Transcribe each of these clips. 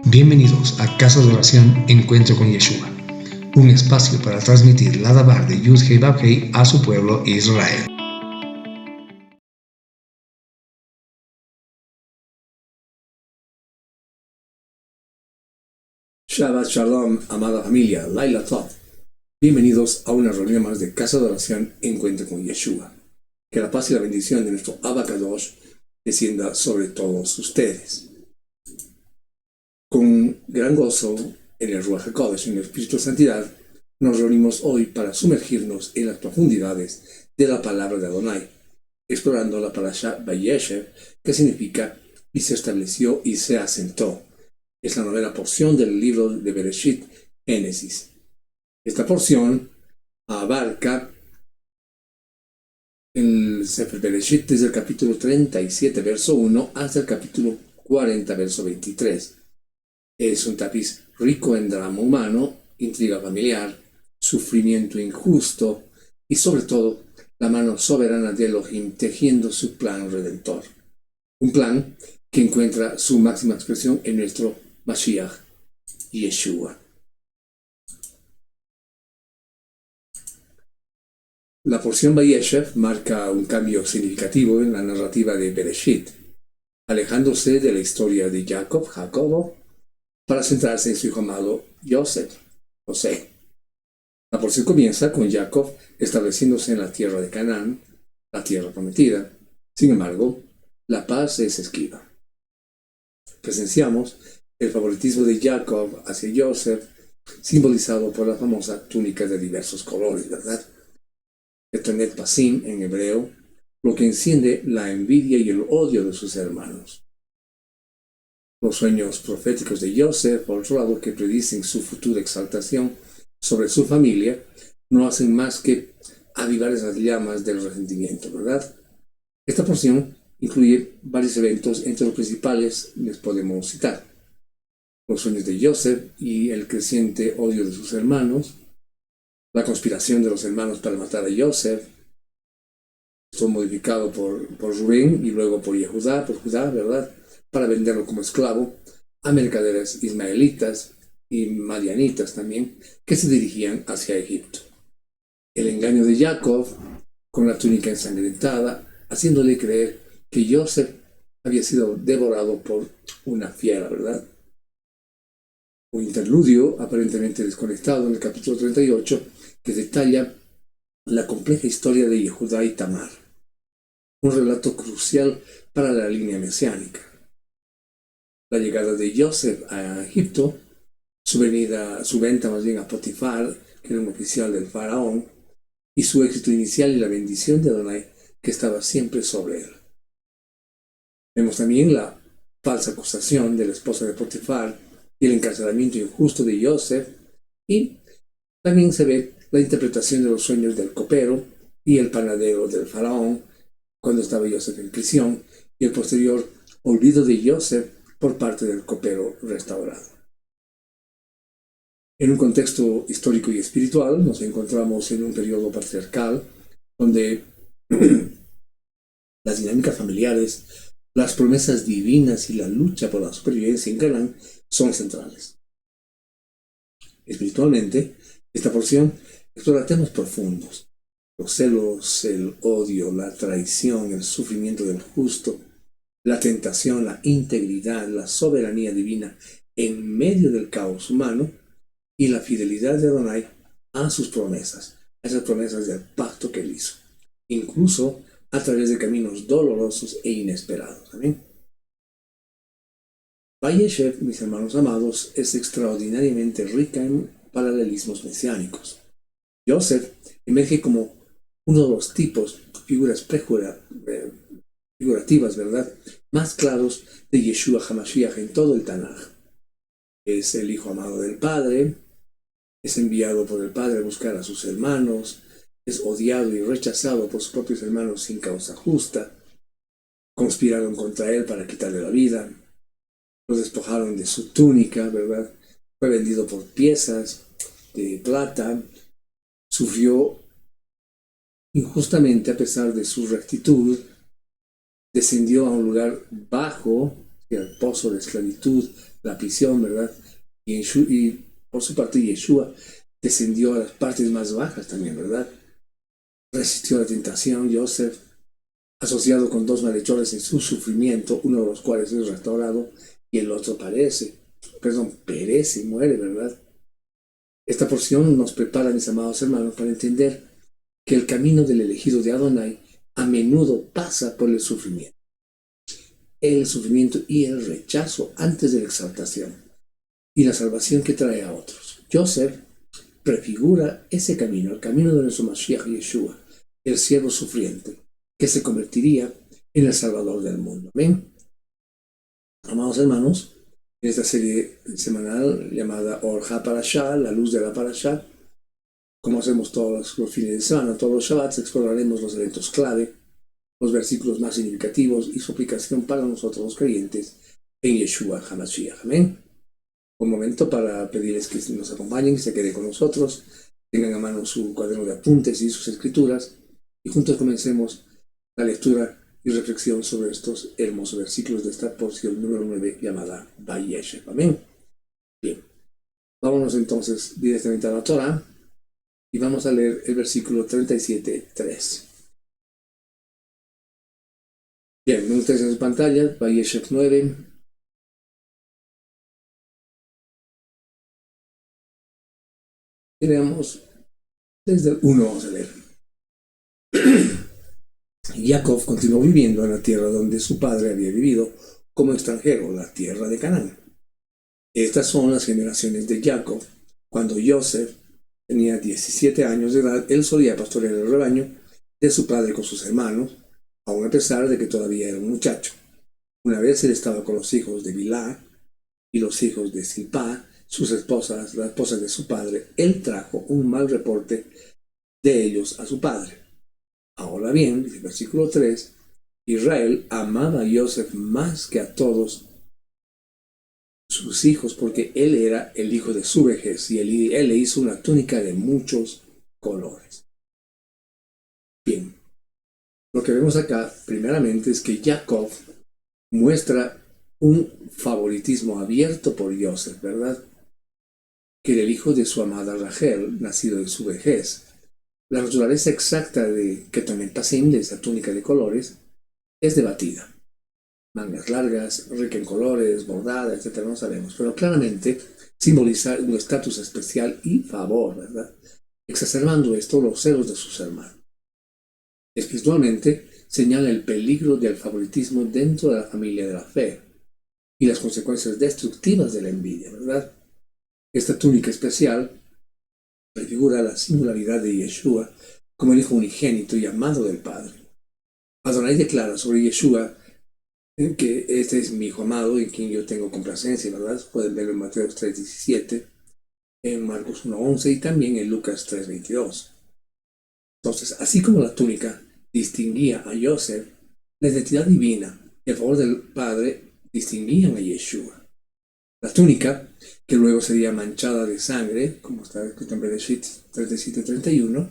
Bienvenidos a Casa de Oración Encuentro con Yeshua, un espacio para transmitir la Dabar de Yud-Hei Vav-Hei a su pueblo Israel. Shabbat Shalom, amada familia, Laila Tov. Bienvenidos a una reunión más de Casa de Oración Encuentro con Yeshua. Que la paz y la bendición de nuestro Abba Kadosh descienda sobre todos ustedes. Con gran gozo en el Ruach HaKodesh, en el Espíritu de Santidad, nos reunimos hoy para sumergirnos en las profundidades de la palabra de Adonai, explorando la parasha Vayeshev, que significa y se estableció y se asentó. Es la novena porción del libro de Bereshit, Génesis. Esta porción abarca el Sefer Bereshit desde el capítulo 37, verso 1, hasta el capítulo 40, verso 23. Es un tapiz rico en drama humano, intriga familiar, sufrimiento injusto y sobre todo la mano soberana de Elohim tejiendo su plan redentor. Un plan que encuentra su máxima expresión en nuestro Mashiach, Yeshua. La porción Vayeshev marca un cambio significativo en la narrativa de Bereshit, alejándose de la historia de Jacobo, para centrarse en su hijo amado José. La porción comienza con Jacob estableciéndose en la tierra de Canaán, la tierra prometida. Sin embargo, la paz es esquiva. Presenciamos el favoritismo de Jacob hacia Joseph, simbolizado por la famosa túnica de diversos colores, ¿verdad? Etonet Pasim en hebreo, lo que enciende la envidia y el odio de sus hermanos. Los sueños proféticos de Joseph, por otro lado, que predicen su futura exaltación sobre su familia, no hacen más que avivar esas llamas del resentimiento, ¿verdad? Esta porción incluye varios eventos, entre los principales les podemos citar los sueños de Joseph y el creciente odio de sus hermanos, la conspiración de los hermanos para matar a Joseph, esto modificado por Rubén y luego por Judá, ¿verdad?, para venderlo como esclavo a mercaderes ismaelitas y madianitas también, que se dirigían hacia Egipto. El engaño de Jacob con la túnica ensangrentada, haciéndole creer que Joseph había sido devorado por una fiera, ¿verdad? Un interludio aparentemente desconectado en el capítulo 38 que detalla la compleja historia de Yehudá y Tamar, un relato crucial para la línea mesiánica. La llegada de Joseph a Egipto, su venta más bien a Potifar, que era un oficial del faraón, y su éxito inicial y la bendición de Adonai que estaba siempre sobre él. Vemos también la falsa acusación de la esposa de Potifar y el encarcelamiento injusto de Joseph, y también se ve la interpretación de los sueños del copero y el panadero del faraón cuando estaba Joseph en prisión, y el posterior olvido de Joseph por parte del copero restaurado. En un contexto histórico y espiritual, nos encontramos en un periodo patriarcal donde las dinámicas familiares, las promesas divinas y la lucha por la supervivencia en Canaán son centrales. Espiritualmente, esta porción explora temas profundos: los celos, el odio, la traición, el sufrimiento del justo, la tentación, la integridad, la soberanía divina en medio del caos humano y la fidelidad de Adonai a sus promesas, a esas promesas del pacto que él hizo, incluso a través de caminos dolorosos e inesperados. Amén. Vayeshev, mis hermanos amados, es extraordinariamente rica en paralelismos mesiánicos. Joseph emerge como uno de los tipos, figuras figurativas, ¿verdad?, más claros de Yeshua HaMashiach en todo el Tanaj. Es el hijo amado del Padre, es enviado por el Padre a buscar a sus hermanos, es odiado y rechazado por sus propios hermanos sin causa justa, conspiraron contra él para quitarle la vida, lo despojaron de su túnica, ¿verdad?, fue vendido por piezas de plata, sufrió injustamente a pesar de su rectitud, descendió a un lugar bajo, el pozo de esclavitud, la prisión, ¿verdad? Y por su parte Yeshua descendió a las partes más bajas también, ¿verdad? Resistió la tentación. Joseph, asociado con dos malhechores en su sufrimiento, uno de los cuales es restaurado y el otro perece y muere, ¿verdad? Esta porción nos prepara, mis amados hermanos, para entender que el camino del elegido de Adonai a menudo pasa por el sufrimiento y el rechazo antes de la exaltación y la salvación que trae a otros. Joseph prefigura ese camino, el camino de nuestro Mashiach Yeshua, el siervo sufriente, que se convertiría en el Salvador del mundo. Amén. Amados hermanos, en esta serie semanal llamada Or HaParashá, la luz de la Parashá, como hacemos todos los fines de semana, todos los Shabbats, exploraremos los eventos clave, los versículos más significativos y su aplicación para nosotros los creyentes en Yeshua HaMashiach. Amén. Un momento para pedirles que nos acompañen, que se queden con nosotros, tengan a mano su cuaderno de apuntes y sus escrituras, y juntos comencemos la lectura y reflexión sobre estos hermosos versículos de esta porción número 9 llamada Vayeshev. Amén. Bien, vámonos entonces directamente a la Torah y vamos a leer el versículo 37:3. Bien, ven ustedes en su pantalla, Vayeshev 9. Y leamos desde el 1, vamos a leer. Jacob continuó viviendo en la tierra donde su padre había vivido como extranjero, la tierra de Canaán. Estas son las generaciones de Jacob. Cuando Joseph tenía 17 años de edad, él solía pastorear el rebaño de su padre con sus hermanos, aun a pesar de que todavía era un muchacho. Una vez él estaba con los hijos de Bilá y los hijos de Silpá, sus esposas, las esposas de su padre. Él trajo un mal reporte de ellos a su padre. Ahora bien, dice el versículo 3, Israel amaba a Joseph más que a todos sus hijos porque él era el hijo de su vejez y él le hizo una túnica de muchos colores. Bien, lo que vemos acá primeramente es que Jacob muestra un favoritismo abierto por Joseph, ¿verdad? Que era el hijo de su amada Rachel, nacido de su vejez. La naturaleza exacta de Ketonet Pasim, de esa túnica de colores, es debatida. Mangas largas, rica en colores, bordada, etc., no sabemos, pero claramente simboliza un estatus especial y favor, ¿verdad? Exacerbando esto los celos de sus hermanos. Espiritualmente señala el peligro del favoritismo dentro de la familia de la fe y las consecuencias destructivas de la envidia, ¿verdad? Esta túnica especial prefigura la singularidad de Yeshua como el hijo unigénito y amado del Padre. Adonai declara sobre Yeshua que este es mi hijo amado en quien yo tengo complacencia, ¿verdad? Pueden verlo en Mateo 3:17, en Marcos 1:11 y también en Lucas 3:22. Entonces, así como la túnica distinguía a Joseph, la identidad divina y el favor del Padre distinguían a Yeshua. La túnica, que luego sería manchada de sangre, como está escrito en Bereshit 37:31,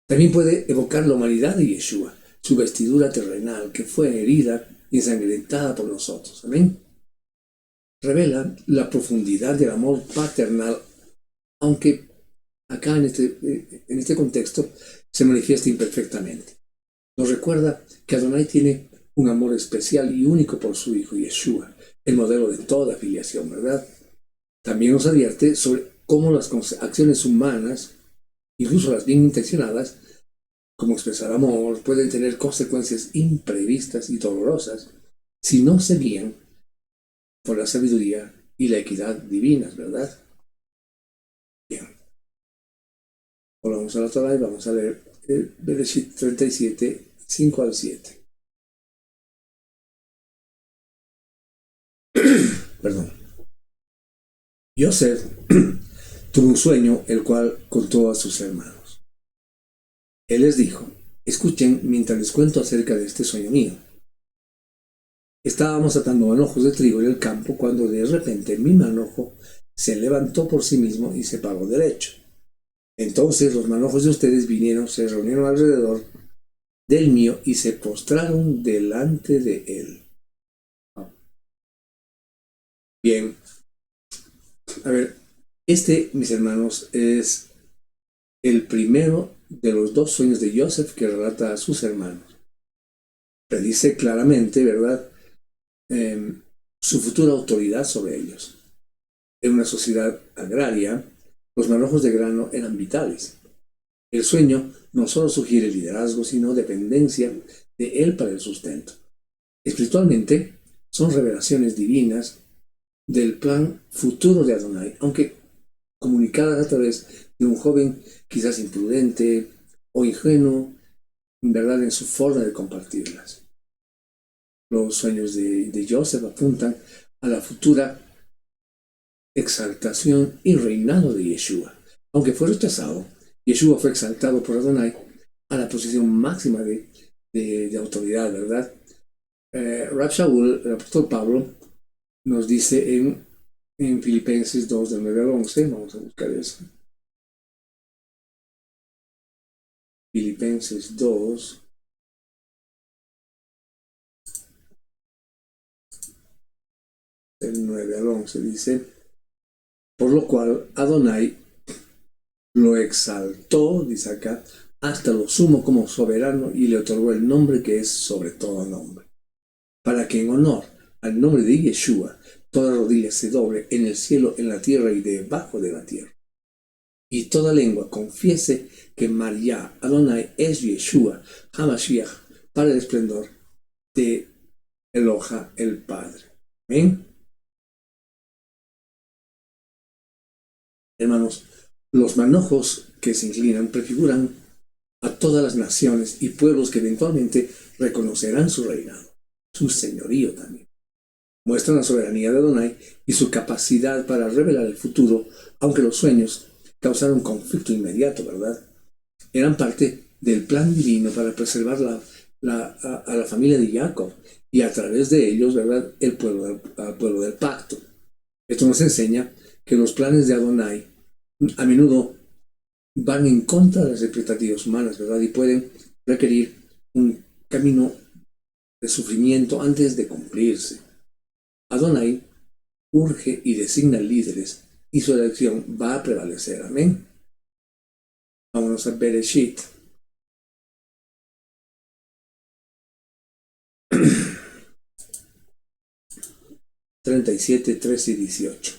también puede evocar la humanidad de Yeshua, su vestidura terrenal que fue herida y ensangrentada por nosotros. Amén. Revela la profundidad del amor paternal, aunque acá en este contexto se manifiesta imperfectamente. Nos recuerda que Adonai tiene un amor especial y único por su hijo Yeshua, el modelo de toda filiación, ¿verdad? También nos advierte sobre cómo las acciones humanas, incluso las bien intencionadas, como expresar amor, pueden tener consecuencias imprevistas y dolorosas si no se guían por la sabiduría y la equidad divinas, ¿verdad? Bien. Volvamos a la Torah y vamos a leer el Bereshit 37, 5 al 7. Perdón. Joseph tuvo un sueño el cual contó a sus hermanos. Él les dijo: escuchen mientras les cuento acerca de este sueño mío. Estábamos atando manojos de trigo en el campo cuando de repente mi manojo se levantó por sí mismo y se paró derecho. Entonces los manojos de ustedes se reunieron alrededor del mío y se postraron delante de él. Bien, a ver, mis hermanos, es el primero de los dos sueños de Joseph que relata a sus hermanos. Predice claramente, ¿verdad?, su futura autoridad sobre ellos. En una sociedad agraria, los manojos de grano eran vitales. El sueño no solo sugiere liderazgo, sino dependencia de él para el sustento. Espiritualmente, son revelaciones divinas del plan futuro de Adonai, aunque comunicadas a través de un joven quizás imprudente o ingenuo, en verdad, en su forma de compartirlas. Los sueños de Joseph apuntan a la futura exaltación y reinado de Yeshua. Aunque fue rechazado, Yeshua fue exaltado por Adonai a la posición máxima de autoridad, ¿verdad? Rab Shaul, el apóstol Pablo, nos dice en Filipenses 2, del 9 al 11, vamos a buscar eso. Filipenses 2, del 9 al 11, dice: por lo cual Adonai lo exaltó, dice acá, hasta lo sumo como soberano y le otorgó el nombre que es sobre todo nombre, para que en honor al nombre de Yeshua toda rodilla se doble en el cielo, en la tierra y debajo de la tierra, y toda lengua confiese que María Adonai es Yeshua HaMashiach, para el esplendor de Eloha el Padre. ¿Ven? Hermanos, los manojos que se inclinan prefiguran a todas las naciones y pueblos que eventualmente reconocerán su reinado, su señorío también. Muestran la soberanía de Adonai y su capacidad para revelar el futuro, aunque los sueños causaron conflicto inmediato, ¿verdad? Eran parte del plan divino para preservar a la familia de Jacob y a través de ellos, ¿verdad?, al pueblo del pacto. Esto nos enseña que los planes de Adonai a menudo van en contra de las expectativas humanas, ¿verdad? Y pueden requerir un camino de sufrimiento antes de cumplirse. Adonai urge y designa líderes y su elección va a prevalecer. Amén. Vámonos a Bereshit. (37, 13 y 18).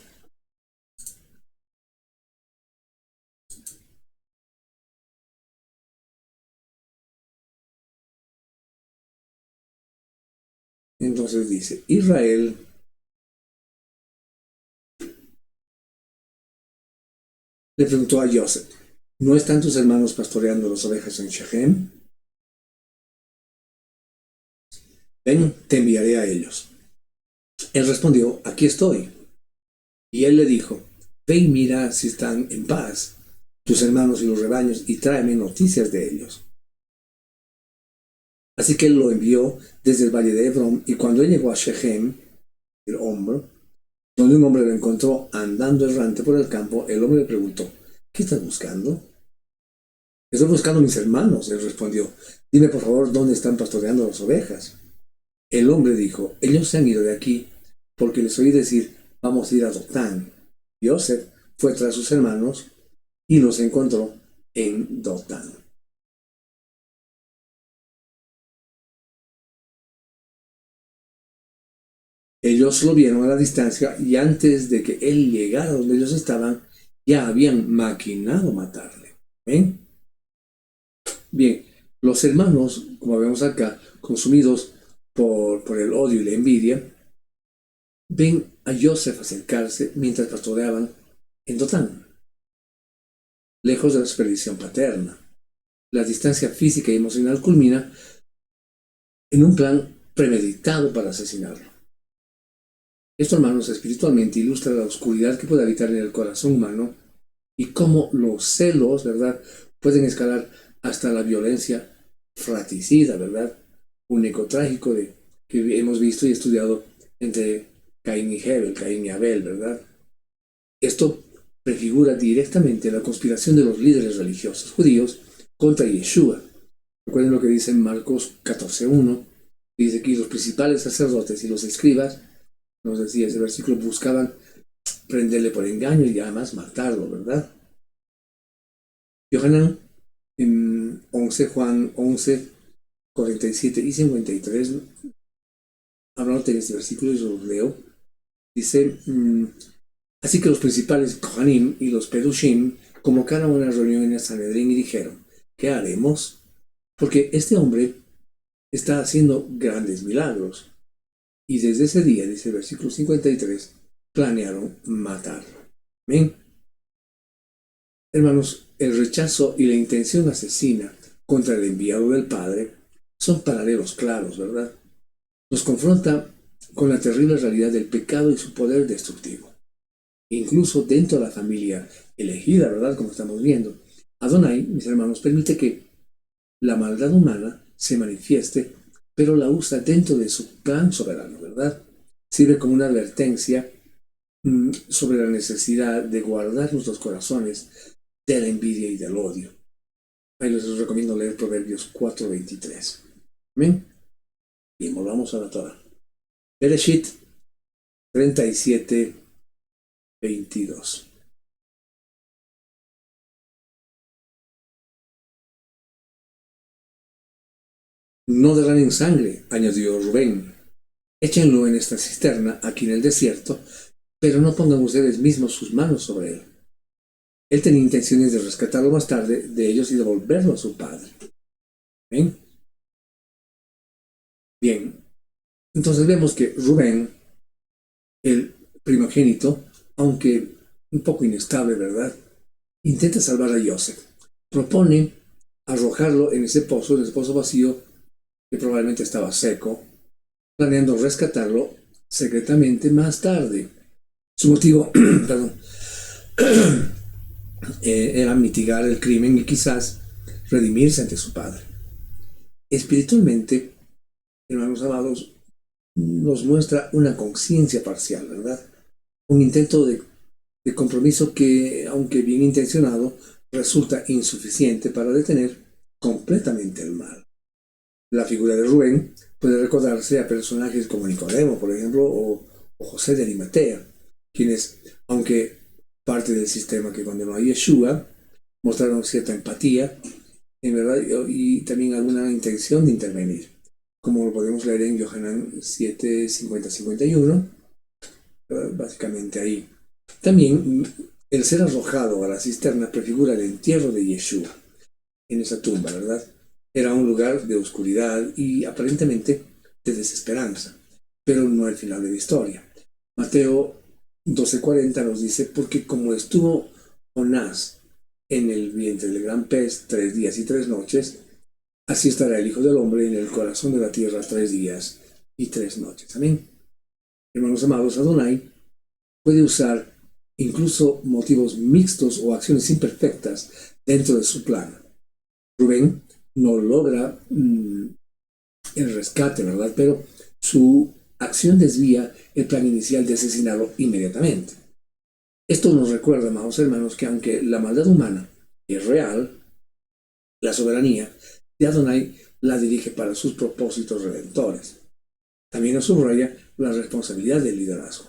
Entonces dice: Israel le preguntó a Joseph: ¿no están tus hermanos pastoreando las ovejas en Shechem? Ven, te enviaré a ellos. Él respondió: aquí estoy. Y él le dijo: ve y mira si están en paz tus hermanos y los rebaños, y tráeme noticias de ellos. Así que él lo envió desde el valle de Hebrón, y cuando él llegó a Shechem, el hombro, donde un hombre lo encontró andando errante por el campo, el hombre le preguntó: ¿qué estás buscando? Estoy buscando a mis hermanos, él respondió. Dime por favor dónde están pastoreando las ovejas. El hombre dijo: ellos se han ido de aquí porque les oí decir: vamos a ir a Dotán. Joseph fue tras sus hermanos y los encontró en Dotán. Ellos lo vieron a la distancia y antes de que él llegara donde ellos estaban, ya habían maquinado matarle. ¿Ven? Bien, los hermanos, como vemos acá, consumidos por el odio y la envidia, ven a Joseph acercarse mientras pastoreaban en Dotán, lejos de la supervisión paterna. La distancia física y emocional culmina en un plan premeditado para asesinarlo. Esto, hermanos, espiritualmente ilustra la oscuridad que puede habitar en el corazón humano y cómo los celos, ¿verdad?, pueden escalar hasta la violencia fratricida, ¿verdad? Un eco trágico que hemos visto y estudiado entre Caín y Abel, ¿verdad? Esto prefigura directamente la conspiración de los líderes religiosos judíos contra Yeshua. Recuerden lo que dice en Marcos 14:1. Dice que los principales sacerdotes y los escribas nos decía ese versículo, buscaban prenderle por engaño y además matarlo, ¿verdad? Yohanan, en 11, Juan 11, 47 y 53, hablando de este versículo, yo lo leo, dice, así que los principales Kohanim y los Perushim convocaron una reunión en el Sanedrín y dijeron, ¿qué haremos? Porque este hombre está haciendo grandes milagros. Y desde ese día, dice el versículo 53, planearon matarlo. Amén. Hermanos, el rechazo y la intención asesina contra el enviado del Padre son paralelos claros, ¿verdad? Nos confronta con la terrible realidad del pecado y su poder destructivo. Incluso dentro de la familia elegida, ¿verdad? Como estamos viendo, Adonai, mis hermanos, permite que la maldad humana se manifieste, pero la usa dentro de su plan soberano, ¿verdad? Sirve como una advertencia sobre la necesidad de guardar nuestros corazones de la envidia y del odio. Ahí les recomiendo leer Proverbios 4:23. Amén. Bien, volvamos a la Torah. Bereshit 37:22. No derramen sangre, añadió Rubén. Échenlo en esta cisterna aquí en el desierto, pero no pongan ustedes mismos sus manos sobre él. Él tenía intenciones de rescatarlo más tarde de ellos y devolverlo a su padre. ¿Ven? Bien, entonces vemos que Rubén, el primogénito, aunque un poco inestable, ¿verdad?, intenta salvar a Joseph. Propone arrojarlo en ese pozo vacío que probablemente estaba seco, planeando rescatarlo secretamente más tarde. Su motivo, perdón, era mitigar el crimen y quizás redimirse ante su padre. Espiritualmente, hermanos amados, nos muestra una conciencia parcial, ¿verdad? Un intento de compromiso que, aunque bien intencionado, resulta insuficiente para detener completamente el mal. La figura de Rubén puede recordarse a personajes como Nicodemo, por ejemplo, o José de Arimatea, quienes, aunque parte del sistema que condenó a Yeshua, mostraron cierta empatía, en verdad, y también alguna intención de intervenir, como lo podemos leer en Yohanan 7, 50-51, básicamente ahí. También el ser arrojado a la cisterna prefigura el entierro de Yeshua en esa tumba, ¿verdad? Era un lugar de oscuridad y aparentemente de desesperanza, pero no el final de la historia. Mateo 12:40 nos dice, porque como estuvo Jonás en el vientre del gran pez 3 días y 3 noches, así estará el Hijo del Hombre en el corazón de la tierra 3 días y 3 noches. Amén. Hermanos amados, Adonai puede usar incluso motivos mixtos o acciones imperfectas dentro de su plan. Rubén no logra el rescate, ¿verdad? Pero su acción desvía el plan inicial de asesinarlo inmediatamente. Esto nos recuerda, amados hermanos, que aunque la maldad humana es real, la soberanía de Adonai la dirige para sus propósitos redentores. También nos subraya la responsabilidad del liderazgo.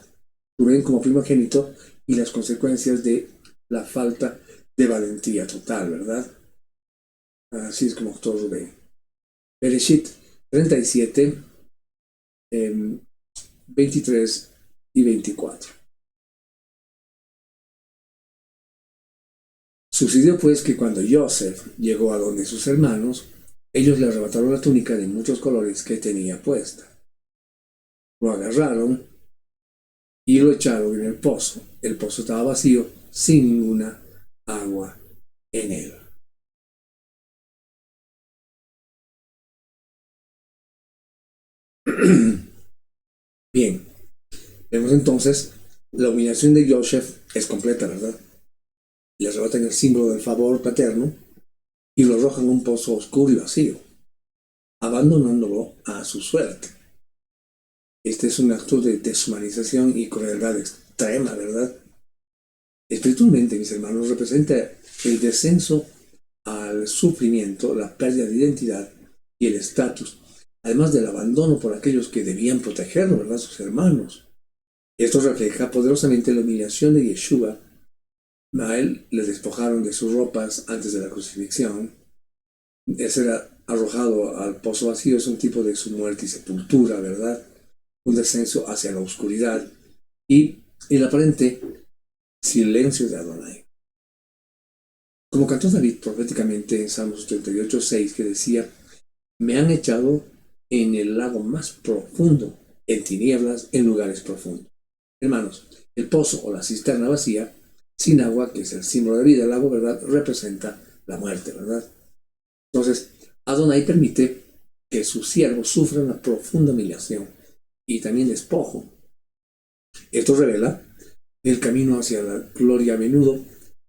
Rubén como primogénito y las consecuencias de la falta de valentía total, ¿verdad? Así es como actuó Rubén. Bereshit 37, 23 y 24. Sucedió pues que cuando Joseph llegó a donde sus hermanos, ellos le arrebataron la túnica de muchos colores que tenía puesta. Lo agarraron y lo echaron en el pozo. El pozo estaba vacío, sin ninguna agua en él. Bien, vemos entonces la humillación de Joseph es completa, ¿verdad? Le arrebatan el símbolo del favor paterno y lo arrojan a un pozo oscuro y vacío, abandonándolo a su suerte. Este es un acto de deshumanización y crueldad extrema, ¿verdad? Espiritualmente, mis hermanos, representa el descenso al sufrimiento, la pérdida de identidad y el estatus, además del abandono por aquellos que debían protegerlo, ¿verdad? Sus hermanos. Esto refleja poderosamente la humillación de Yeshua. A él le despojaron de sus ropas antes de la crucifixión. Él será arrojado al pozo vacío, es un tipo de su muerte y sepultura, ¿verdad? Un descenso hacia la oscuridad y el aparente silencio de Adonai. Como cantó David proféticamente en Salmos 38:6, que decía: me han echado en el lago más profundo, en tinieblas, en lugares profundos. Hermanos, el pozo o la cisterna vacía, sin agua, que es el símbolo de vida, el lago, ¿verdad?, representa la muerte, ¿verdad? Entonces, Adonai permite que sus siervos sufran una profunda humillación y también despojo. Esto revela el camino hacia la gloria. A menudo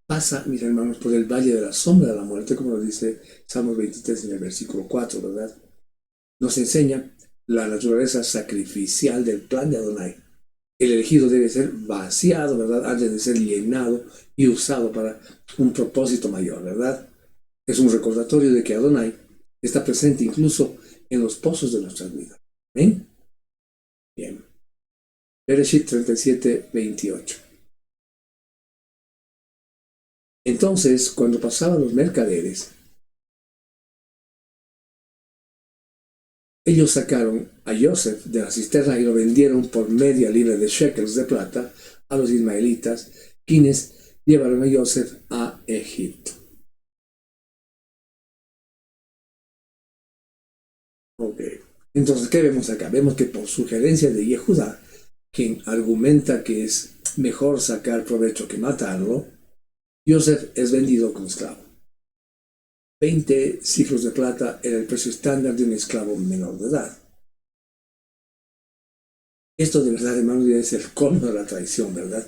pasa, mis hermanos, por el valle de la sombra de la muerte, como lo dice Salmos 23 en el versículo 4, ¿verdad? Nos enseña la naturaleza sacrificial del plan de Adonai. El elegido debe ser vaciado, ¿verdad?, antes de ser llenado y usado para un propósito mayor, ¿verdad? Es un recordatorio de que Adonai está presente incluso en los pozos de nuestras vidas. ¿Ven? Bien. Bereshit 37:28. Entonces, cuando pasaban los mercaderes, ellos sacaron a Joseph de la cisterna y lo vendieron por media libra de shekels de plata a los ismaelitas, quienes llevaron a Joseph a Egipto. Ok. Entonces, ¿qué vemos acá? Vemos que por sugerencia de Yehudá, quien argumenta que es mejor sacar provecho que matarlo, Joseph es vendido como esclavo. 20 ciclos de plata era el precio estándar de un esclavo menor de edad. Esto de verdad, hermano, es el colmo de la traición, ¿verdad?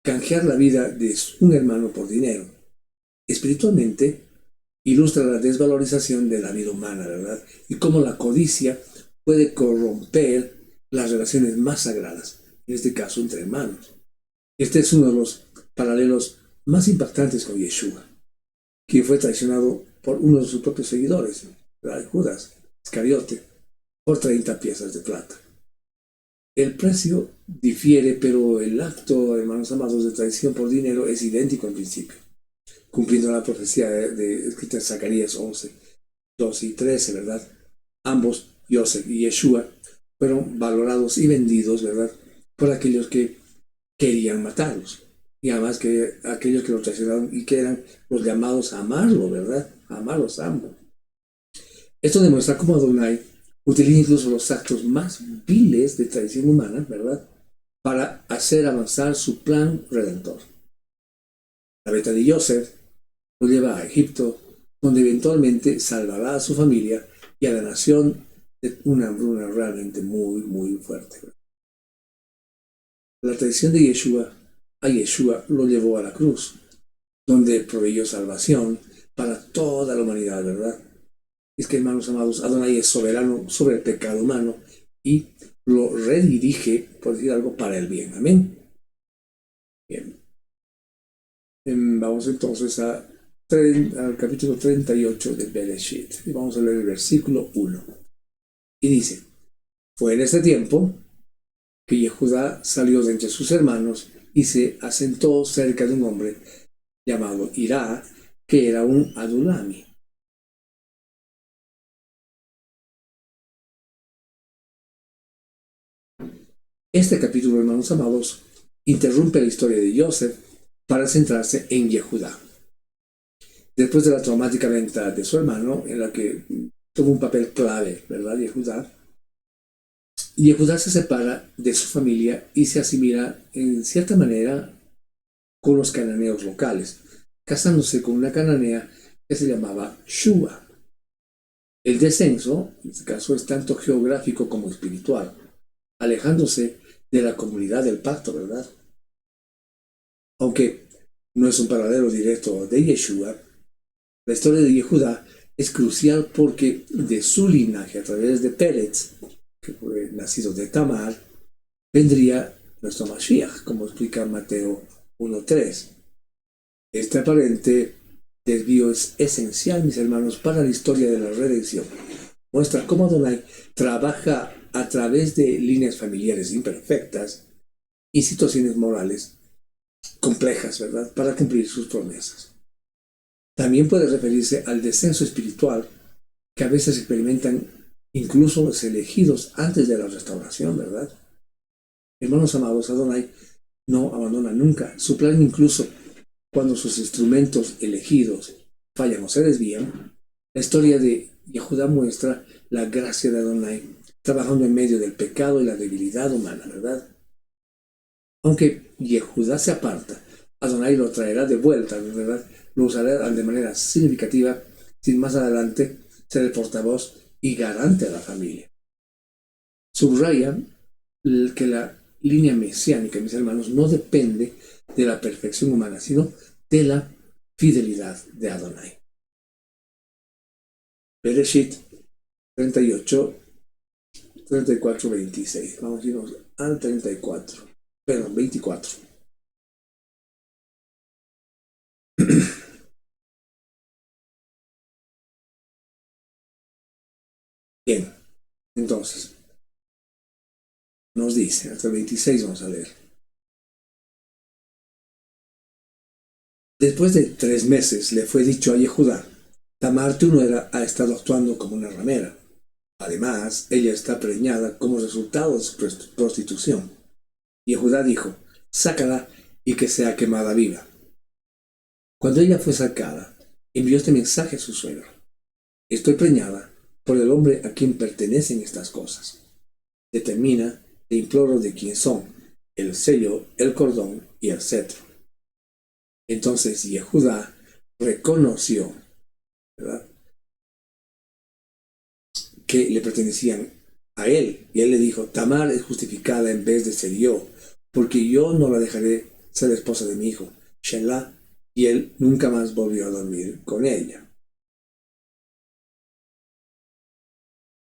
Canjear la vida de un hermano por dinero. Espiritualmente, ilustra la desvalorización de la vida humana, ¿verdad? Y cómo la codicia puede corromper las relaciones más sagradas, en este caso entre hermanos. Este es uno de los paralelos más impactantes con Yeshua, quien fue traicionado por uno de sus propios seguidores, ¿verdad?, Judas Iscariote, por 30 piezas de plata. El precio difiere, pero el acto, hermanos amados, de traición por dinero es idéntico en principio, cumpliendo la profecía escrita en Zacarías 11, 12 y 13, ¿verdad? Ambos, Joseph y Yeshua, fueron valorados y vendidos, ¿verdad?, por aquellos que querían matarlos. Y además que aquellos que lo traicionaron y que eran los llamados a amarlo, ¿verdad? A amarlos ambos. Esto demuestra cómo Adonai utiliza incluso los actos más viles de traición humana, ¿verdad?, para hacer avanzar su plan redentor. La venta de Joseph lo lleva a Egipto, donde eventualmente salvará a su familia y a la nación de una hambruna realmente muy, muy fuerte. La traición de Yeshua a Yeshua lo llevó a la cruz, donde proveyó salvación para toda la humanidad, ¿verdad? Es que, hermanos amados, Adonai es soberano sobre el pecado humano y lo redirige, por decir algo, para el bien. Amén. Bien. Vamos entonces al capítulo 38 de Bereshit y vamos a leer el versículo 1. Y dice: fue en este tiempo que Yehudá salió de entre sus hermanos y se asentó cerca de un hombre llamado Irá, que era un Adulami. Este capítulo, hermanos amados, interrumpe la historia de Joseph para centrarse en Yehudá. Después de la traumática venta de su hermano, en la que tuvo un papel clave, ¿verdad?, Yehudá se separa de su familia y se asimila en cierta manera con los cananeos locales, casándose con una cananea que se llamaba Shua. El descenso, en este caso, es tanto geográfico como espiritual, alejándose de la comunidad del pacto, ¿verdad? Aunque no es un paralelo directo de Yeshua, la historia de Yehudá es crucial porque de su linaje, a través de Pérez, que fue nacido de Tamar, vendría nuestro Mashiach, como explica Mateo 1:3. Este aparente desvío es esencial, mis hermanos, para la historia de la redención. Muestra cómo Adonai trabaja a través de líneas familiares imperfectas y situaciones morales complejas, ¿verdad?, para cumplir sus promesas. También puede referirse al descenso espiritual que a veces experimentan incluso los elegidos antes de la restauración, ¿verdad? Hermanos amados, Adonai no abandona nunca su plan, incluso cuando sus instrumentos elegidos fallan o se desvían. La historia de Yehudá muestra la gracia de Adonai trabajando en medio del pecado y la debilidad humana, ¿verdad? Aunque Yehudá se aparta, Adonai lo traerá de vuelta, ¿verdad? Lo usará de manera significativa, sin más adelante ser el portavoz y garante de la familia. Subraya que la línea mesiánica, mis hermanos, no depende de la perfección humana, sino de la fidelidad de Adonai. Bereshit 38, 34, 26. Vamos a irnos al 34. Perdón, 24. Bien, entonces, nos dice, hasta el 26 vamos a leer. Después de 3 meses le fue dicho a Yehudá: Tamar, tu nuera, ha estado actuando como una ramera. Además, ella está preñada como resultado de su prostitución. Yehudá dijo: sácala y que sea quemada viva. Cuando ella fue sacada, envió este mensaje a su suegro: estoy preñada por el hombre a quien pertenecen estas cosas. Determina, te imploro, de quién son el sello, el cordón y el cetro. Entonces Yehudá reconoció, ¿verdad?, que le pertenecían a él. Y él le dijo: Tamar es justificada en vez de ser yo, porque yo no la dejaré ser esposa de mi hijo, Shelah. Y él nunca más volvió a dormir con ella.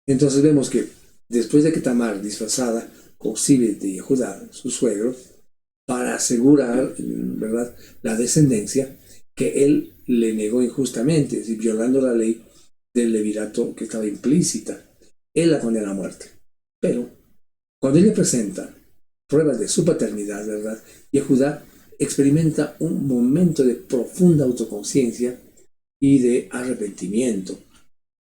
Entonces vemos que después de que Tamar, disfrazada, concibe de Yehudá, su suegro, para asegurar, ¿verdad?, la descendencia, que él le negó injustamente, violando la ley del levirato que estaba implícita, él la condena a muerte. Pero cuando ella presenta pruebas de su paternidad, ¿verdad?, Yehudá experimenta un momento de profunda autoconciencia y de arrepentimiento.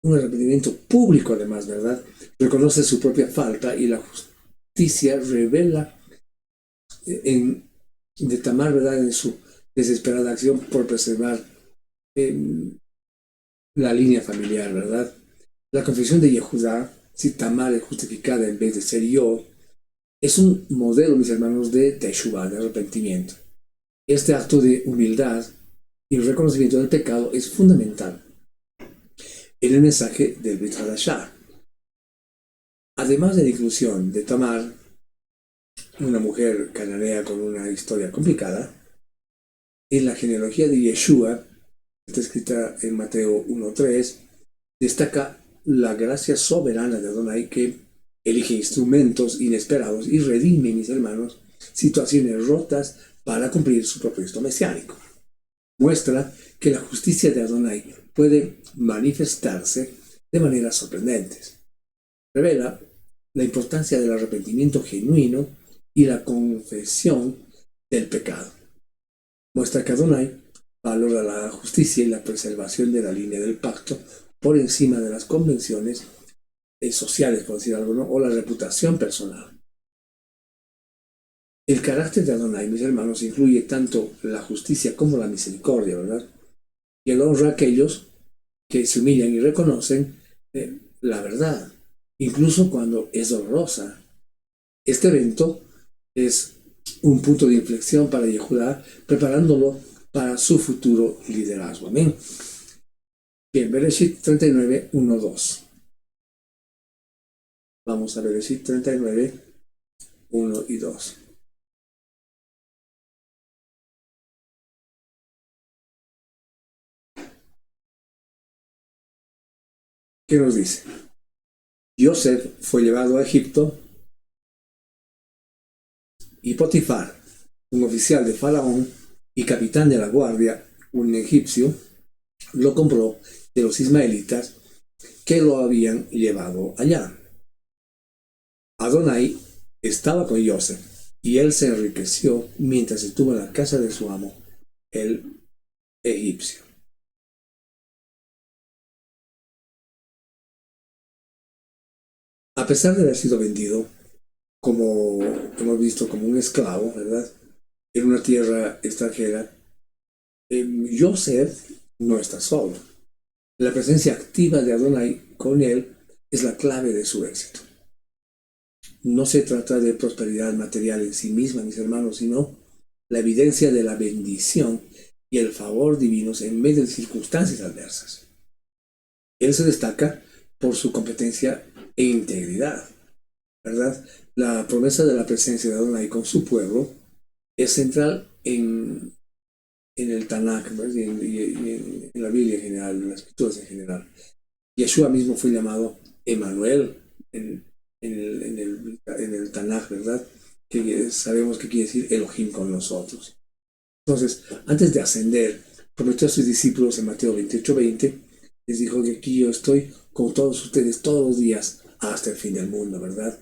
Un arrepentimiento público, además, ¿verdad? Reconoce su propia falta y la justicia revela de Tamar, ¿verdad?, en su desesperada acción por preservar la línea familiar, ¿verdad? La confesión de Yehudá, si Tamar es justificada en vez de ser yo, es un modelo, mis hermanos, de teshuvah, de arrepentimiento. Este acto de humildad y el reconocimiento del pecado es fundamental en el mensaje del Brit Hadashah. Además de la inclusión de Tamar, una mujer cananea con una historia complicada, en la genealogía de Yeshua, está escrita en Mateo 1:3, destaca la gracia soberana de Adonai, que elige instrumentos inesperados y redime, mis hermanos, situaciones rotas para cumplir su propósito mesiánico. Muestra que la justicia de Adonai puede manifestarse de maneras sorprendentes. Revela la importancia del arrepentimiento genuino y la confesión del pecado. Muestra que Adonai valora la justicia y la preservación de la línea del pacto por encima de las convenciones sociales, por decir algo, ¿no?, o la reputación personal. El carácter de Adonai, mis hermanos, incluye tanto la justicia como la misericordia, ¿verdad? Y él honra a aquellos que se humillan y reconocen la verdad, incluso cuando es dolorosa. Este evento es un punto de inflexión para Yehudá, preparándolo para su futuro liderazgo. Amén. Bien, Bereshit 39, 1, 2. Vamos a Bereshit 39, 1 y 2. ¿Qué nos dice? Yosef fue llevado a Egipto y Potifar, un oficial de Faraón y capitán de la guardia, un egipcio, lo compró de los ismaelitas que lo habían llevado allá. Adonai estaba con Yosef y él se enriqueció mientras estuvo en la casa de su amo, el egipcio. A pesar de haber sido vendido, como hemos visto, como un esclavo, ¿verdad? En una tierra extranjera, Joseph no está solo. La presencia activa de Adonai con él es la clave de su éxito. No se trata de prosperidad material en sí misma, mis hermanos, sino la evidencia de la bendición y el favor divinos en medio de circunstancias adversas. Él se destaca por su competencia e integridad, ¿verdad? La promesa de la presencia de Adonai con su pueblo es central en el Tanakh, ¿no? en la Biblia en general, en las escrituras en general. Yeshua mismo fue llamado Emmanuel en el Tanakh, ¿verdad? Que sabemos que quiere decir Elohim con nosotros. Entonces, antes de ascender, prometió a sus discípulos en Mateo 28:20, les dijo que aquí yo estoy con todos ustedes todos los días hasta el fin del mundo, ¿verdad?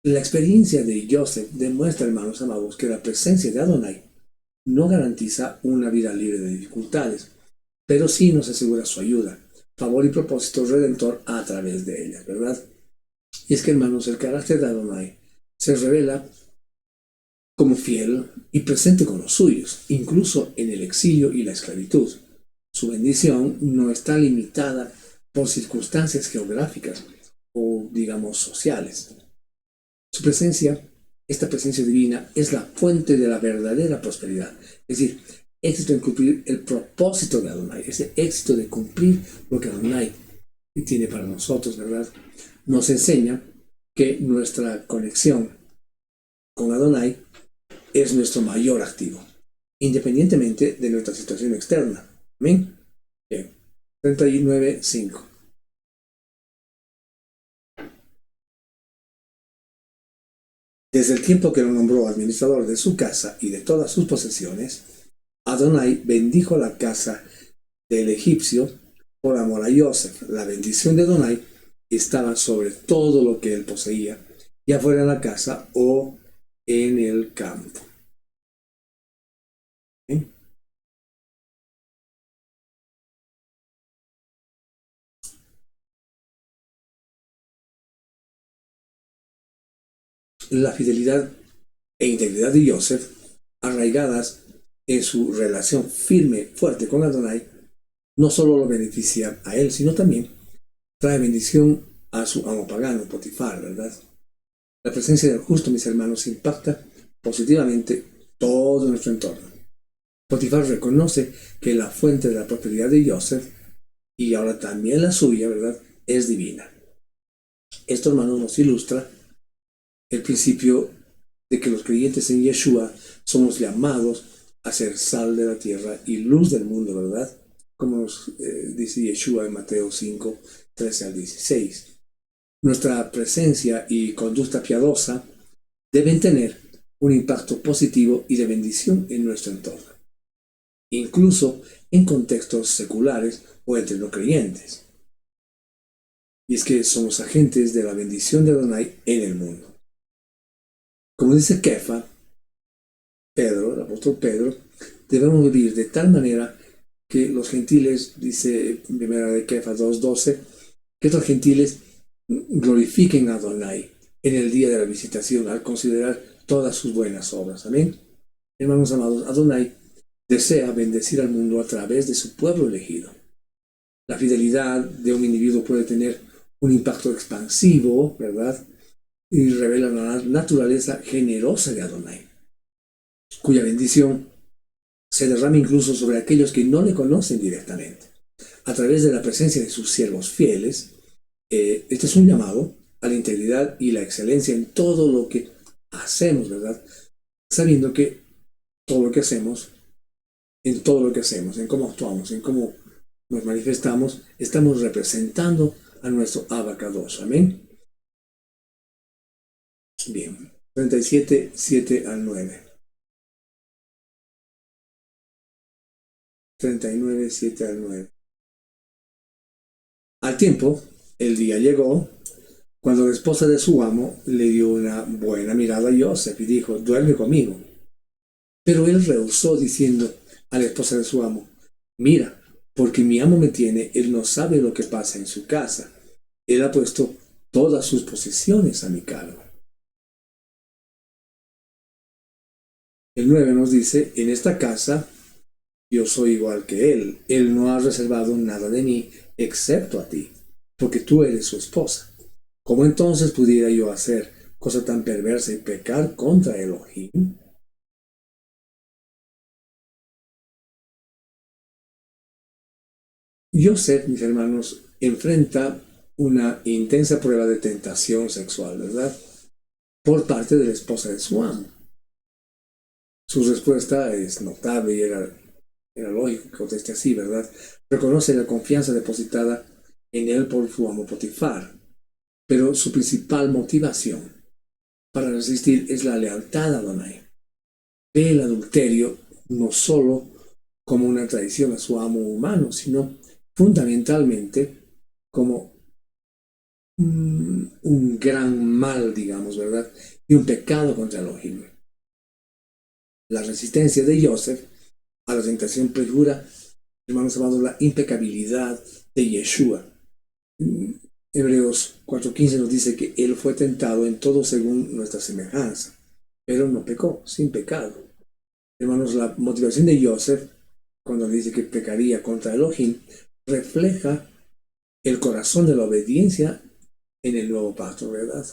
La experiencia de Joseph demuestra, hermanos amados, que la presencia de Adonai no garantiza una vida libre de dificultades, pero sí nos asegura su ayuda, favor y propósito redentor a través de ellas, ¿verdad? Y es que, hermanos, el carácter de Adonai se revela como fiel y presente con los suyos, incluso en el exilio y la esclavitud. Su bendición no está limitada por circunstancias geográficas o, digamos, sociales. Su presencia, esta presencia divina, es la fuente de la verdadera prosperidad. Es decir, éxito en cumplir el propósito de Adonai, ese éxito de cumplir lo que Adonai tiene para nosotros, ¿verdad? Nos enseña que nuestra conexión con Adonai es nuestro mayor activo, independientemente de nuestra situación externa. Amén. Bien. 39:5. Desde el tiempo que lo nombró administrador de su casa y de todas sus posesiones, Adonai bendijo la casa del egipcio por amor a Joseph. La bendición de Adonai estaba sobre todo lo que él poseía, ya fuera en la casa o en el campo. ¿Sí? La fidelidad e integridad de Joseph, arraigadas en su relación firme, fuerte con Adonai, no solo lo beneficia a él, sino también trae bendición a su amo pagano, Potifar, ¿verdad? La presencia del justo, mis hermanos, impacta positivamente todo nuestro entorno. Potifar reconoce que la fuente de la prosperidad de Joseph, y ahora también la suya, ¿verdad?, es divina. Esto, hermanos, nos ilustra el principio de que los creyentes en Yeshua somos llamados a ser sal de la tierra y luz del mundo, ¿verdad? Como nos dice Yeshua en Mateo 5:13-16. Nuestra presencia y conducta piadosa deben tener un impacto positivo y de bendición en nuestro entorno, incluso en contextos seculares o entre no creyentes. Y es que somos agentes de la bendición de Adonai en el mundo. Como dice Kefa, Pedro, el apóstol Pedro, debemos vivir de tal manera que los gentiles, dice primera de Kefa 2:12, que los gentiles glorifiquen a Adonai en el día de la visitación al considerar todas sus buenas obras. Amén. Hermanos amados, Adonai desea bendecir al mundo a través de su pueblo elegido. La fidelidad de un individuo puede tener un impacto expansivo, ¿verdad? Y revela la naturaleza generosa de Adonai, cuya bendición se derrama incluso sobre aquellos que no le conocen directamente. A través de la presencia de sus siervos fieles, este es un llamado a la integridad y la excelencia en todo lo que hacemos, ¿verdad? Sabiendo que todo lo que hacemos, en todo lo que hacemos, en cómo actuamos, en cómo nos manifestamos, estamos representando a nuestro abacados. Amén. Bien. 37:7-9. 39:7-9. Al tiempo, el día llegó Cuando la esposa de su amo le dio una buena mirada a Joseph y dijo, duerme conmigo. Pero él rehusó diciendo a la esposa de su amo, mira, porque mi amo me tiene, él no sabe lo que pasa en su casa. Él ha puesto todas sus posesiones a mi cargo. El 9 nos dice, en esta casa yo soy igual que él. Él no ha reservado nada de mí excepto a ti, porque tú eres su esposa. ¿Cómo entonces pudiera yo hacer cosa tan perversa y pecar contra Elohim? Joseph, mis hermanos, enfrenta una intensa prueba de tentación sexual, ¿verdad? Por parte de la esposa de su amo. Su respuesta es notable y era lógico que conteste así, ¿verdad? Reconoce la confianza depositada en él por su amo Potifar, pero su principal motivación para resistir es la lealtad a Adonai. Ve el adulterio no solo como una traición a su amo humano, sino fundamentalmente como un gran mal, digamos, ¿verdad? Y un pecado contra Elohim. La resistencia de Joseph a la tentación prefigura, hermanos amados, la impecabilidad de Yeshua. Hebreos 4:15 nos dice que él fue tentado en todo según nuestra semejanza, pero no pecó, sin pecado. Hermanos, la motivación de Joseph, cuando dice que pecaría contra Elohim, refleja el corazón de la obediencia en el nuevo pacto, ¿verdad?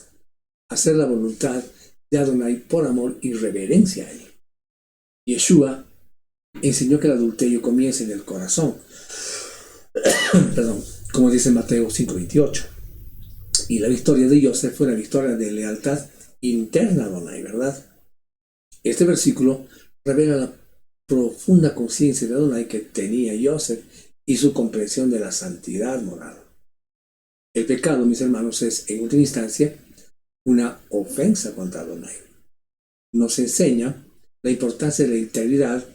Hacer la voluntad de Adonai por amor y reverencia a él. Yeshua enseñó que el adulterio comienza en el corazón. Perdón, como dice Mateo 5:28. Y la victoria de Joseph fue una victoria de lealtad interna a Adonai, ¿verdad? Este versículo revela la profunda conciencia de Adonai que tenía Joseph y su comprensión de la santidad moral. El pecado, mis hermanos, es en última instancia una ofensa contra Adonai. Nos enseña la importancia de la integridad,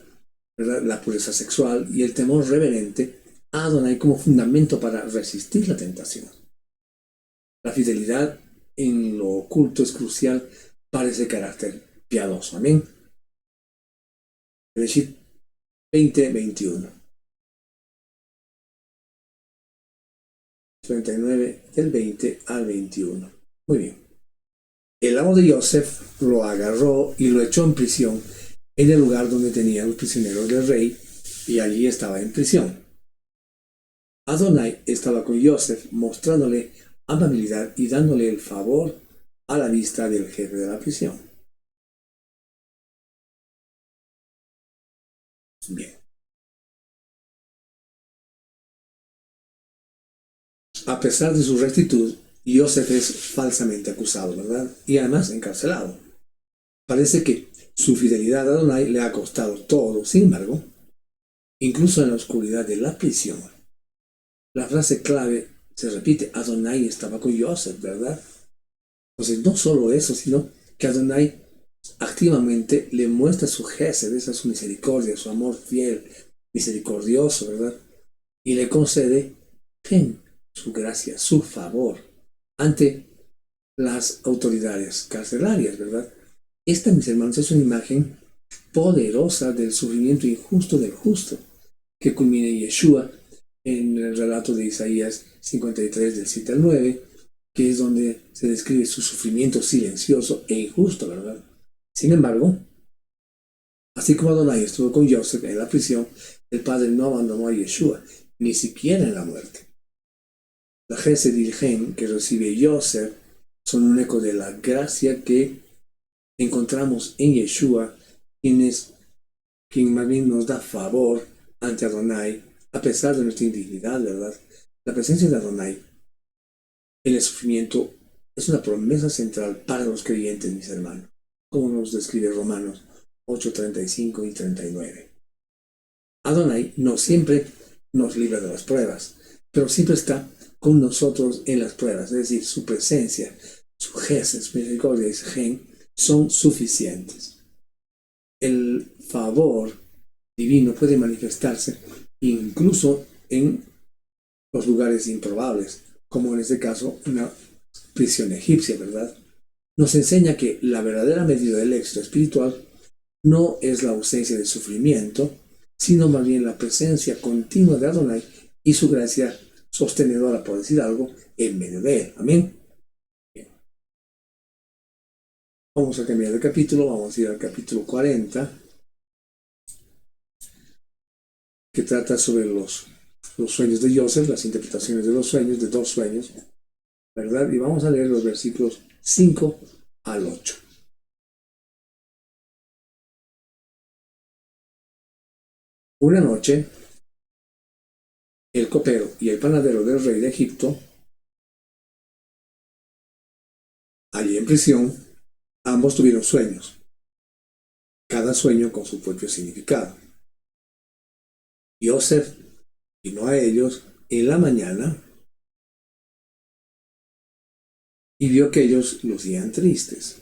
¿verdad?, la pureza sexual y el temor reverente a Adonai como fundamento para resistir la tentación. La fidelidad en lo oculto es crucial para ese carácter piadoso. Amén. Bereshit 20:21. 39 del 20 al 21. Muy bien. El amo de Joseph lo agarró y lo echó en prisión en el lugar donde tenía los prisioneros del rey, y allí estaba en prisión. Adonai estaba con Joseph, mostrándole amabilidad y dándole el favor a la vista del jefe de la prisión. Bien. A pesar de su rectitud, Joseph es falsamente acusado, ¿verdad? Y además encarcelado. Parece que su fidelidad a Adonai le ha costado todo. Sin embargo, incluso en la oscuridad de la prisión, la frase clave se repite: Adonai estaba con Joseph, ¿verdad? Entonces, no solo eso, sino que Adonai activamente le muestra su gesed, esa su misericordia, su amor fiel, misericordioso, ¿verdad? Y le concede su gracia, su favor ante las autoridades carcelarias, ¿verdad? Esta, mis hermanos, es una imagen poderosa del sufrimiento injusto del justo, que culmina en Yeshua en el relato de Isaías 53 del 7 al 9, que es donde se describe su sufrimiento silencioso e injusto, ¿verdad? Sin embargo, así como Adonai estuvo con Joseph en la prisión, el Padre no abandonó a Yeshua, ni siquiera en la muerte. La Gesed y el Gen que recibe Joseph son un eco de la gracia que encontramos en Yeshua, quien más bien nos da favor ante Adonai, a pesar de nuestra indignidad, ¿verdad? La presencia de Adonai en el sufrimiento es una promesa central para los creyentes, mis hermanos, como nos describe Romanos 8:35 y 39. Adonai no siempre nos libra de las pruebas, pero siempre está con nosotros en las pruebas, es decir, su presencia, su gesed, su misericordia y su gen son suficientes. El favor divino puede manifestarse incluso en los lugares improbables, como en este caso una prisión egipcia, ¿verdad? Nos enseña que la verdadera medida del éxito espiritual no es la ausencia de sufrimiento, sino más bien la presencia continua de Adonai y su gracia sostenedora, por decir algo, en medio de él. Amén. Bien. Vamos a cambiar de capítulo, vamos a ir al capítulo 40, que trata sobre los sueños de Joseph, las interpretaciones de los sueños, de 2 sueños, ¿verdad? Y vamos a leer los versículos 5 al 8. Una noche, el copero y el panadero del rey de Egipto, allí en prisión, ambos tuvieron sueños, cada sueño con su propio significado. Joseph vino a ellos en la mañana y vio que ellos lucían tristes.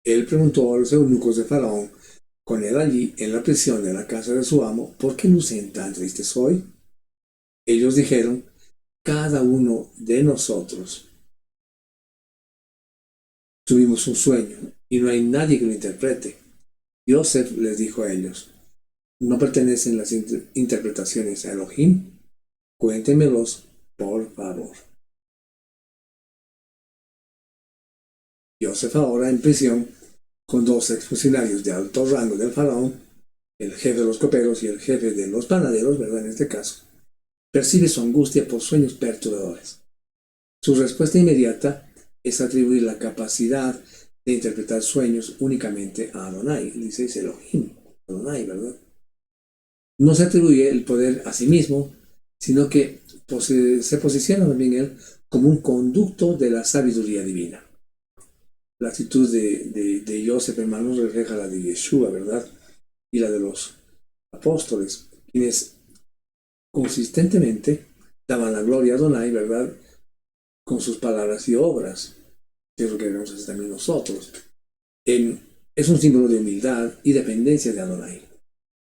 Él preguntó a los eunucos de Faraón, con él allí en la prisión de la casa de su amo, ¿por qué lucen tan tristes hoy? Ellos dijeron, cada uno de nosotros tuvimos un sueño y no hay nadie que lo interprete. Joseph les dijo a ellos, ¿no pertenecen las interpretaciones a Elohim? Cuéntemelos, por favor. Joseph ahora en prisión con 2 exfuncionarios de alto rango del faraón, el jefe de los coperos y el jefe de los panaderos, ¿verdad? En este caso, percibe su angustia por sueños perturbadores. Su respuesta inmediata es atribuir la capacidad de interpretar sueños únicamente a Adonai. Dice Elohim, Adonai, ¿verdad? No se atribuye el poder a sí mismo, sino que se posiciona también él como un conducto de la sabiduría divina. La actitud de Joseph, hermanos, refleja la de Yeshua, ¿verdad? Y la de los apóstoles, quienes consistentemente daban la gloria a Adonai, ¿verdad? Con sus palabras y obras, que es lo que debemos hacer también nosotros. Es un símbolo de humildad y dependencia de Adonai.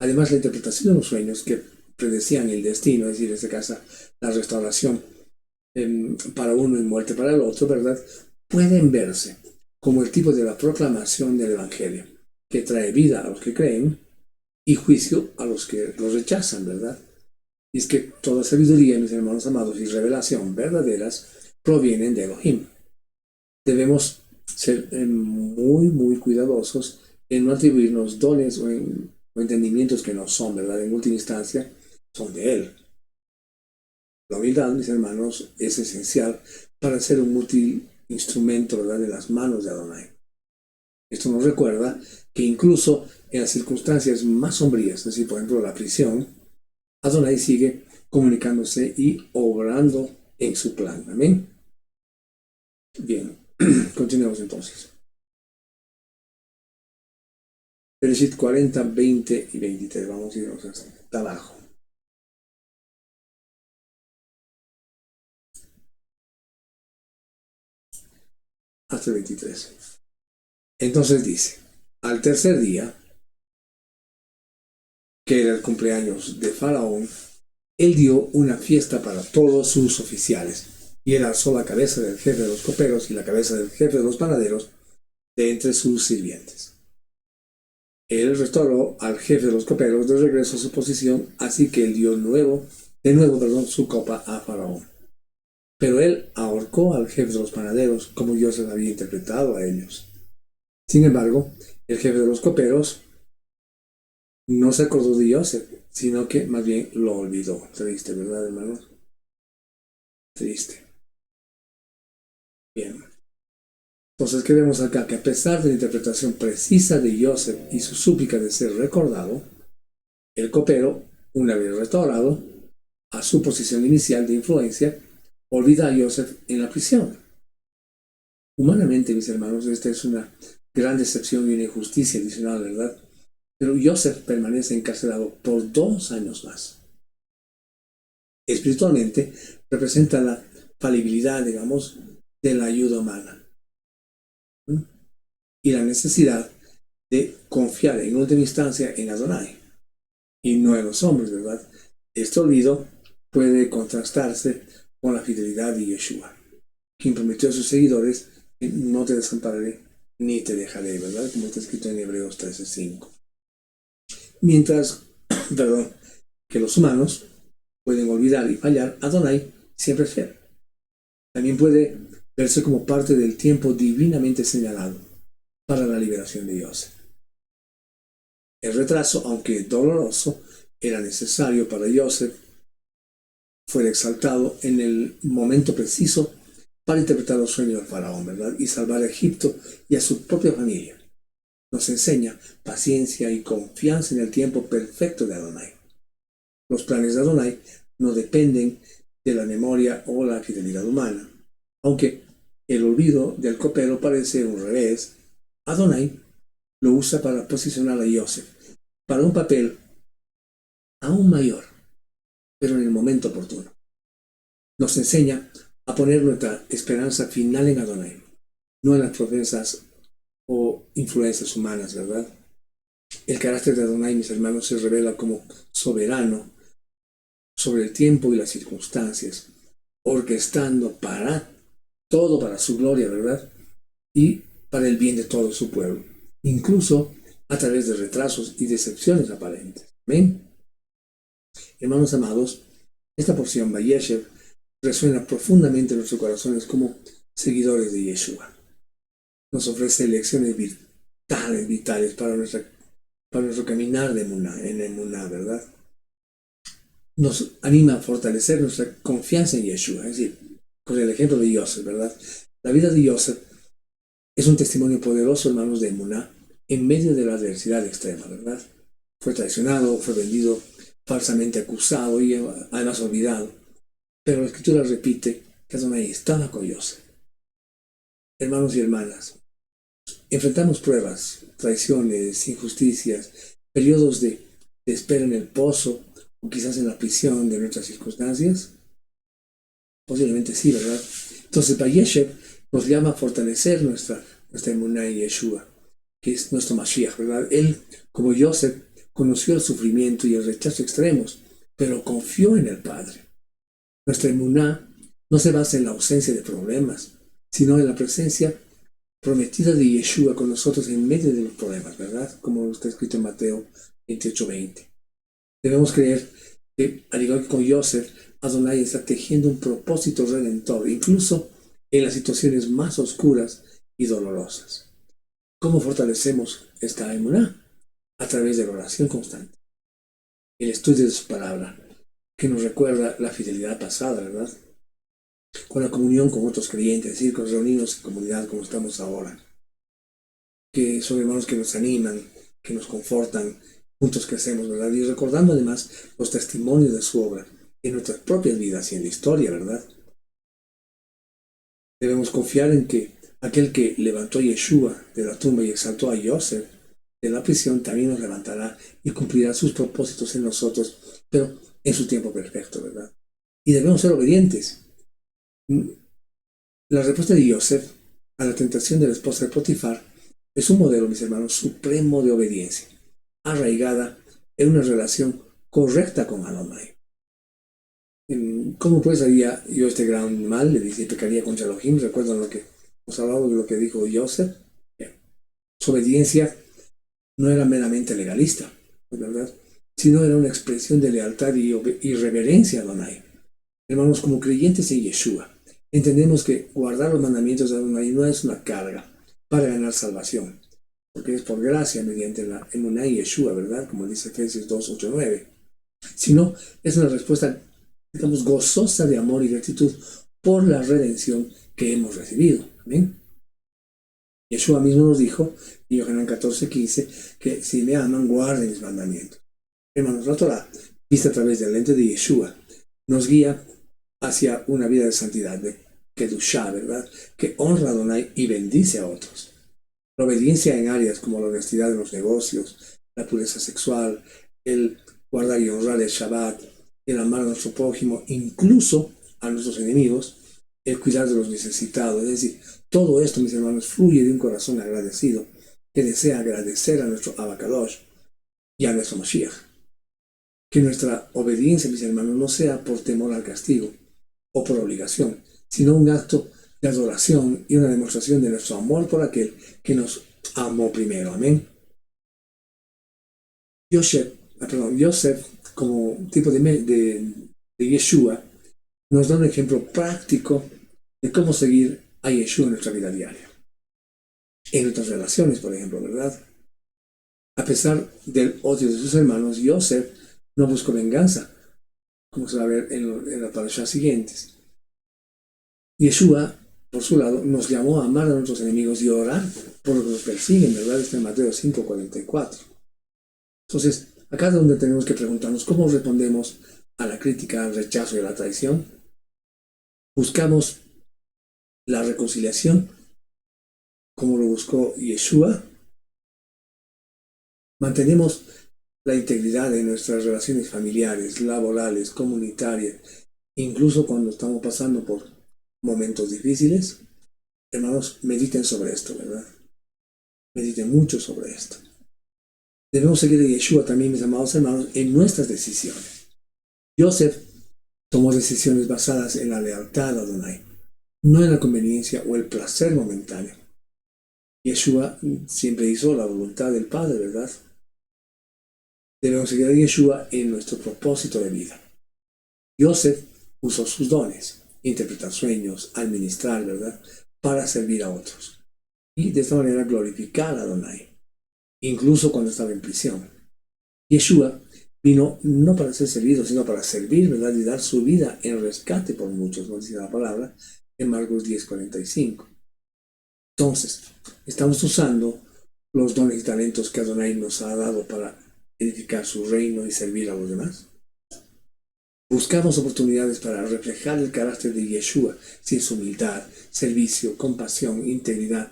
Además, la interpretación de los sueños que predecían el destino, es decir, en este caso, la restauración para uno y muerte para el otro, ¿verdad? Pueden verse como el tipo de la proclamación del Evangelio, que trae vida a los que creen y juicio a los que los rechazan, ¿verdad? Y es que toda sabiduría, mis hermanos amados, y revelación verdaderas provienen de Elohim. Debemos ser muy, muy cuidadosos en no atribuirnos dones o entendimientos que no son, ¿verdad? En última instancia, son de Él. La humildad, mis hermanos, es esencial para ser un útil instrumento, ¿verdad?, de las manos de Adonai. Esto nos recuerda que incluso en las circunstancias más sombrías, es decir, por ejemplo, la prisión, Adonai sigue comunicándose y obrando en su plan. Amén. Bien, continuemos entonces. Bereshit 40, 20 y 23. Vamos a irnos hasta abajo. Hasta el 23. Entonces dice, al tercer día, que era el cumpleaños de Faraón, él dio una fiesta para todos sus oficiales, y él alzó la cabeza del jefe de los coperos y la cabeza del jefe de los panaderos de entre sus sirvientes. Él restauró al jefe de los coperos de regreso a su posición, así que él dio de nuevo su copa a Faraón. Pero él ahorcó al jefe de los panaderos, como Joseph había interpretado a ellos. Sin embargo, el jefe de los coperos no se acordó de Joseph, sino que más bien lo olvidó. Triste, ¿verdad, hermanos? Triste. Bien. Entonces, ¿qué vemos acá? Que a pesar de la interpretación precisa de Joseph y su súplica de ser recordado, el copero, una vez restaurado a su posición inicial de influencia, olvida a Joseph en la prisión. Humanamente, mis hermanos, esta es una gran decepción y una injusticia adicional, ¿verdad? Pero Joseph permanece encarcelado por 2 años más. Espiritualmente, representa la falibilidad, digamos, de la ayuda humana. Y la necesidad de confiar en última instancia en Adonai y no en los hombres, ¿verdad? Este olvido puede contrastarse con la fidelidad de Yeshua. quien prometió a sus seguidores, no te desampararé ni te dejaré, ¿verdad? Como está escrito en Hebreos 13:5. Mientras, perdón, que los humanos pueden olvidar y fallar, Adonai siempre es fiel. También puede verse como parte del tiempo divinamente señalado para la liberación de Yosef. El retraso, aunque doloroso, era necesario para Yosef fuera exaltado en el momento preciso para interpretar los sueños del faraón, ¿verdad? Y salvar a Egipto y a su propia familia. Nos enseña paciencia y confianza en el tiempo perfecto de Adonai. Los planes de Adonai no dependen de la memoria o la fidelidad humana. Aunque el olvido del copero parece un revés, Adonai lo usa para posicionar a Yosef para un papel aún mayor, pero en el momento oportuno. Nos enseña a poner nuestra esperanza final en Adonai, no en las promesas o influencias humanas, ¿verdad? El carácter de Adonai, mis hermanos, se revela como soberano sobre el tiempo y las circunstancias, orquestando todo para su gloria, ¿verdad? Y para el bien de todo su pueblo, incluso a través de retrasos y decepciones aparentes. ¿Amén? Hermanos amados, esta porción Vayeshev resuena profundamente en nuestros corazones como seguidores de Yeshua. Nos ofrece lecciones vitales para nuestro caminar en Emuná, ¿verdad? Nos anima a fortalecer nuestra confianza en Yeshua, es decir, con el ejemplo de Yosef, ¿verdad? La vida de Yosef es un testimonio poderoso, hermanos, de Emuná en medio de la adversidad extrema, ¿verdad? Fue traicionado, fue vendido, falsamente acusado y además olvidado. Pero la Escritura repite que Adonai estaba con Yosef. Hermanos y hermanas, enfrentamos pruebas, traiciones, injusticias, periodos de espera en el pozo o quizás en la prisión de nuestras circunstancias. Posiblemente sí, ¿verdad? Entonces, Vayeshev nos llama a fortalecer nuestra emuná en Yeshua, que es nuestro Mashiach, ¿verdad? Él, como Yosef, conoció el sufrimiento y el rechazo extremos, pero confió en el Padre. Nuestra emuná no se basa en la ausencia de problemas, sino en la presencia prometida de Yeshua con nosotros en medio de los problemas, ¿verdad? Como está escrito en Mateo 28:20. Debemos creer que, al igual que con Yosef, Adonai está tejiendo un propósito redentor, incluso en las situaciones más oscuras y dolorosas. ¿Cómo fortalecemos esta emuná? A través de la oración constante, el estudio de su palabra, que nos recuerda la fidelidad pasada, ¿verdad? Con la comunión con otros creyentes, es decir, con reunirnos en comunidad como estamos ahora, que son hermanos que nos animan, que nos confortan, juntos crecemos, ¿verdad? Y recordando además los testimonios de su obra en nuestras propias vidas y en la historia, ¿verdad? Debemos confiar en que aquel que levantó a Yeshua de la tumba y exaltó a Yosef de la prisión también nos levantará y cumplirá sus propósitos en nosotros, pero en su tiempo perfecto, ¿verdad? Y debemos ser obedientes. La respuesta de Yosef a la tentación de la esposa de Potifar es un modelo, mis hermanos, supremo de obediencia, arraigada en una relación correcta con Adonai. ¿Cómo pues haría yo este gran mal? Le dice, pecaría contra Elohim. ¿Recuerdan lo que hemos hablado de lo que dijo Yosef? Su obediencia no era meramente legalista, ¿verdad? Sino era una expresión de lealtad y reverencia a Adonai. Hermanos, como creyentes en Yeshua, entendemos que guardar los mandamientos de Adonai no es una carga para ganar salvación, porque es por gracia mediante la emuná y Yeshua, ¿verdad? Como dice Efesios 2:8-9. Sino es una respuesta, digamos, gozosa de amor y gratitud por la redención que hemos recibido. Amén. Yeshua mismo nos dijo, en Yohanan 14:15, que si me aman, guarden mis mandamientos. Hermanos, la Torah, vista a través del lente de Yeshua, nos guía hacia una vida de santidad, de Kedushá, ¿verdad? Que honra a Adonai y bendice a otros. La obediencia en áreas como la honestidad en los negocios, la pureza sexual, el guardar y honrar el Shabbat, el amar a nuestro prójimo, incluso a nuestros enemigos, el cuidar de los necesitados. Es decir, todo esto, mis hermanos, fluye de un corazón agradecido que desea agradecer a nuestro Abacadosh y a nuestro Mashiach. Que nuestra obediencia, mis hermanos, no sea por temor al castigo o por obligación, sino un acto de adoración y una demostración de nuestro amor por aquel que nos amó primero. Amén. Joseph, como tipo de Yeshua, nos da un ejemplo práctico de cómo seguir a Yeshua en nuestra vida diaria. En nuestras relaciones, por ejemplo, ¿verdad? A pesar del odio de sus hermanos, Joseph no buscó venganza, como se va a ver en las parashas siguientes. Yeshua, por su lado, nos llamó a amar a nuestros enemigos y a orar por los que nos persiguen, ¿verdad? Está en Mateo 5:44. Entonces, acá es donde tenemos que preguntarnos cómo respondemos a la crítica, al rechazo y a la traición. Buscamos la reconciliación, como lo buscó Yeshua. Mantenemos la integridad de nuestras relaciones familiares, laborales, comunitarias, incluso cuando estamos pasando por momentos difíciles. Hermanos, mediten sobre esto, ¿verdad? Mediten mucho sobre esto. Debemos seguir a Yeshua también, mis amados hermanos, en nuestras decisiones. Joseph tomó decisiones basadas en la lealtad a Adonai, no en la conveniencia o el placer momentáneo. Yeshua siempre hizo la voluntad del Padre, ¿verdad? Debemos seguir a Yeshua en nuestro propósito de vida. Joseph usó sus dones, interpretar sueños, administrar, ¿verdad?, para servir a otros. Y de esta manera glorificar a Adonai, incluso cuando estaba en prisión. Yeshua vino no para ser servido, sino para servir, ¿verdad?, y dar su vida en rescate por muchos, nos dice la palabra en Marcos 10:45. Entonces, estamos usando los dones y talentos que Adonai nos ha dado para edificar su reino y servir a los demás. Buscamos oportunidades para reflejar el carácter de Yeshua, sin su humildad, servicio, compasión, integridad,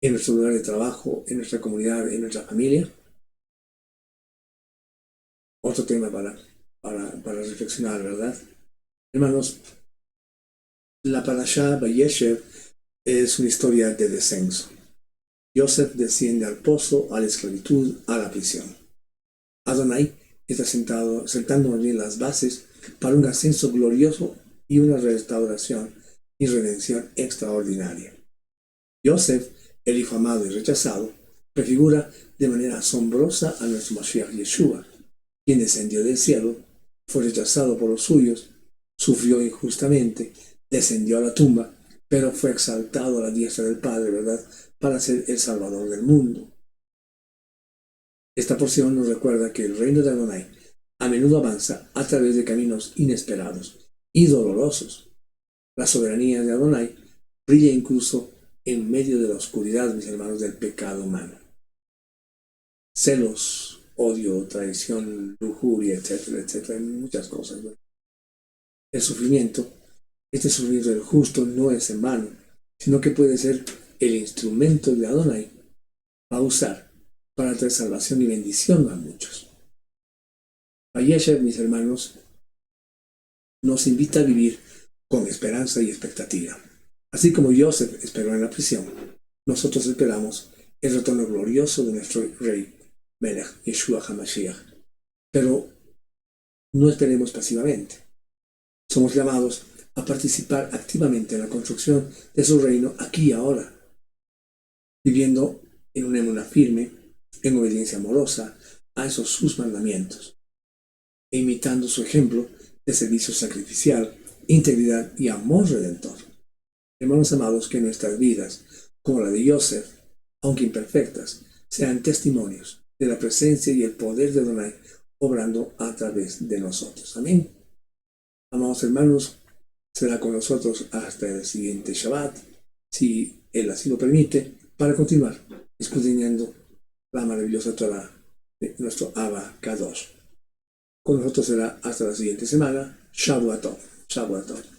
en nuestro lugar de trabajo, en nuestra comunidad, en nuestra familia. Otro tema para reflexionar, ¿verdad? Hermanos, la parashá Vayeshev es una historia de descenso. Joseph desciende al pozo, a la esclavitud, a la prisión. Adonai está sentando más bien las bases para un ascenso glorioso y una restauración y redención extraordinaria. Joseph, el hijo amado y rechazado, prefigura de manera asombrosa a nuestro Mashiach Yeshua, quien descendió del cielo, fue rechazado por los suyos, sufrió injustamente, descendió a la tumba, pero fue exaltado a la diestra del Padre, ¿verdad?, para ser el Salvador del mundo. Esta porción nos recuerda que el reino de Adonai a menudo avanza a través de caminos inesperados y dolorosos. La soberanía de Adonai brilla incluso en medio de la oscuridad, mis hermanos, del pecado humano. Celos, odio, traición, lujuria, etcétera, etcétera, muchas cosas, ¿no? El sufrimiento, este sufrimiento del justo no es en vano, sino que puede ser el instrumento de Adonai a usar para traer salvación y bendición a muchos. Vayeshev, mis hermanos, nos invita a vivir con esperanza y expectativa. Así como Joseph esperó en la prisión, nosotros esperamos el retorno glorioso de nuestro Rey, Melech Yeshua HaMashiach. Pero no esperemos pasivamente. Somos llamados a participar activamente en la construcción de su reino aquí y ahora, viviendo en una emuná firme, en obediencia amorosa a esos sus mandamientos, e imitando su ejemplo de servicio sacrificial, integridad y amor redentor. Hermanos amados, que nuestras vidas, como la de Joseph, aunque imperfectas, sean testimonios de la presencia y el poder de Adonai obrando a través de nosotros. Amén. Amados hermanos, será con nosotros hasta el siguiente Shabbat, si Él así lo permite, para continuar escudriñando la maravillosa Torah de nuestro Abba Kadosh. Con nosotros será hasta la siguiente semana. Shavuot Tov. Shavuot Tov.